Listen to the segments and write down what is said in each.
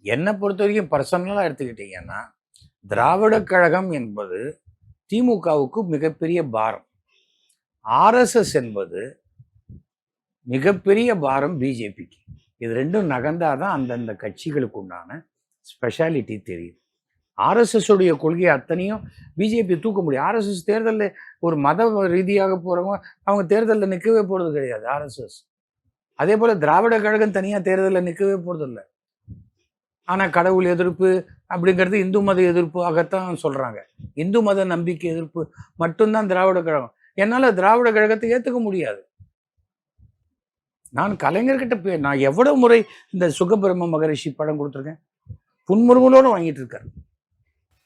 என்னை பொறுத்த வரைக்கும் பர்சனலாக எடுத்துக்கிட்டீங்கன்னா, திராவிடக் கழகம் என்பது திமுகவுக்கு மிகப்பெரிய பாரம். ஆர்எஸ்எஸ் என்பது மிகப்பெரிய பாரம் பிஜேபிக்கு. இது ரெண்டும் நகர்ந்தாதான் அந்தந்த கட்சிகளுக்கு உண்டான ஸ்பெஷாலிட்டி தெரியும். ஆர்எஸ்எஸ் உடைய கொள்கையை அத்தனையும் பிஜேபி தூக்க முடியும். ஆர்எஸ்எஸ் தேர்தலில் ஒரு மத ரீதியாக போகிறவங்க அவங்க தேர்தலில் நிற்கவே போகிறது கிடையாது ஆர்எஸ்எஸ். அதே போல் திராவிட கழகம் தனியாக தேர்தலில் நிற்கவே போகிறதில்ல. ஆனால் கடவுள் எதிர்ப்பு அப்படிங்கிறது இந்து மத எதிர்ப்பாகத்தான் சொல்கிறாங்க. இந்து மத நம்பிக்கை எதிர்ப்பு மட்டும்தான் திராவிட கழகம். என்னால் திராவிட கழகத்தை ஏற்றுக்க முடியாது. நான் கலைஞர்கிட்ட நான் எவ்வளோ முறை இந்த சுகபிரம்ம மகரிஷி படம் கொடுத்துருக்கேன். புன்முறுவலோடு வாங்கிட்டு இருக்காரு.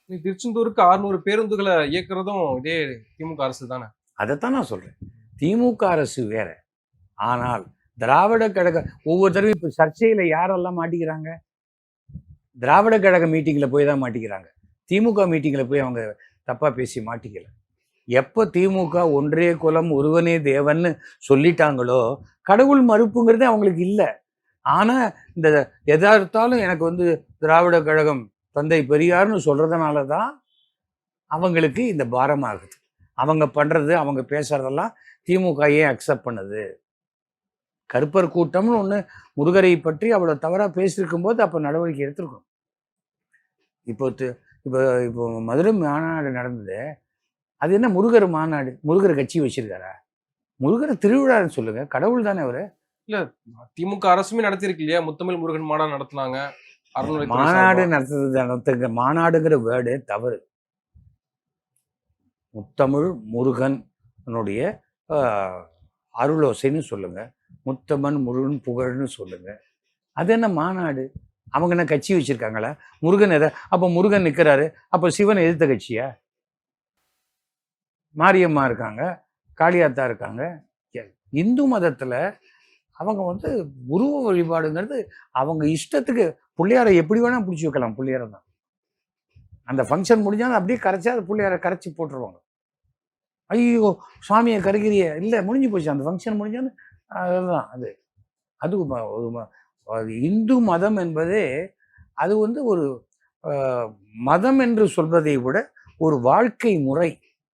திருச்செந்தூருக்கு 600 பேருந்துகளை இயக்குறதும் இதே திமுக அரசு தானே? அதைத்தான் நான் சொல்றேன். திமுக அரசு வேற, ஆனால் திராவிட கழக ஒவ்வொரு தடவையும் இப்போ சர்ச்சையில யாரெல்லாம் மாட்டிக்கிறாங்க? திராவிட கழக மீட்டிங்ல போய் தான் மாட்டிக்கிறாங்க. திமுக மீட்டிங்ல போய் அவங்க தப்பா பேசி மாட்டிக்கல. எப்போ திமுக ஒன்றே குலம் ஒருவனே தேவன்னு சொல்லிட்டாங்களோ கடவுள் மறுப்புங்கிறது அவங்களுக்கு இல்லை. ஆனா இந்த எதார்த்தாலும் எனக்கு திராவிட கழகம் தந்தை பெரியார்னு சொல்றதுனால தான் அவங்களுக்கு இந்த பாரமாகுது. அவங்க பண்றது அவங்க பேசுறதெல்லாம் திமுக ஏன் அக்செப்ட் பண்ணுது? கருப்பர் கூட்டம்னு ஒன்று முருகரை பற்றி அவ்வளோ தவறாக பேசியிருக்கும் போது அப்போ நடவடிக்கை எடுத்திருக்கணும். இப்போ இப்போ இப்போ மதுரை மாநாடு நடந்தது. அது என்ன முருகர் மாநாடு? முருகர் கட்சி வச்சிருக்காரா? முருகர் திருவிழான்னு சொல்லுங்க, கடவுள் தானே அவரு. இல்ல திமுக அரசுமே நடத்திருக்கு இல்லையா? முத்தமிழ் முருகன் மாநாடு நடத்தினாங்க. மாநாடு நடத்துங்க. மாநாடுங்கிற வேர்டு தவறு. முத்தமிழ் முருகனுடைய அருளோசைன்னு சொல்லுங்க, முத்தமன் முருகன் புகழ்னு சொல்லுங்க. அது என்ன மாநாடு? அவங்க என்ன கட்சி வச்சிருக்காங்களா? முருகன் அப்போ முருகன் நிற்கிறாரு, அப்போ சிவன் எதிர்த்த கட்சியா? மாரியம்மா இருக்காங்க, காளியாத்தா இருக்காங்க. இந்து மதத்துல அவங்க உருவ வழிபாடுங்கிறது அவங்க இஷ்டத்துக்கு. பிள்ளையாரை எப்படி வேணா பிடிச்சி வைக்கலாம். பிள்ளையாரை தான் அந்த ஃபங்க்ஷன் முடிஞ்சாலும் அப்படியே கரைச்சா அது பிள்ளையாரை கரைச்சி போட்டுருவாங்க. ஐயோ சுவாமியை கரைக்கிறிய இல்லை, முடிஞ்சு போச்சு அந்த ஃபங்க்ஷன் முடிஞ்சாலும். அதுதான் அது இந்து மதம் என்பதே அது ஒரு மதம் என்று சொல்வதை விட ஒரு வாழ்க்கை முறை.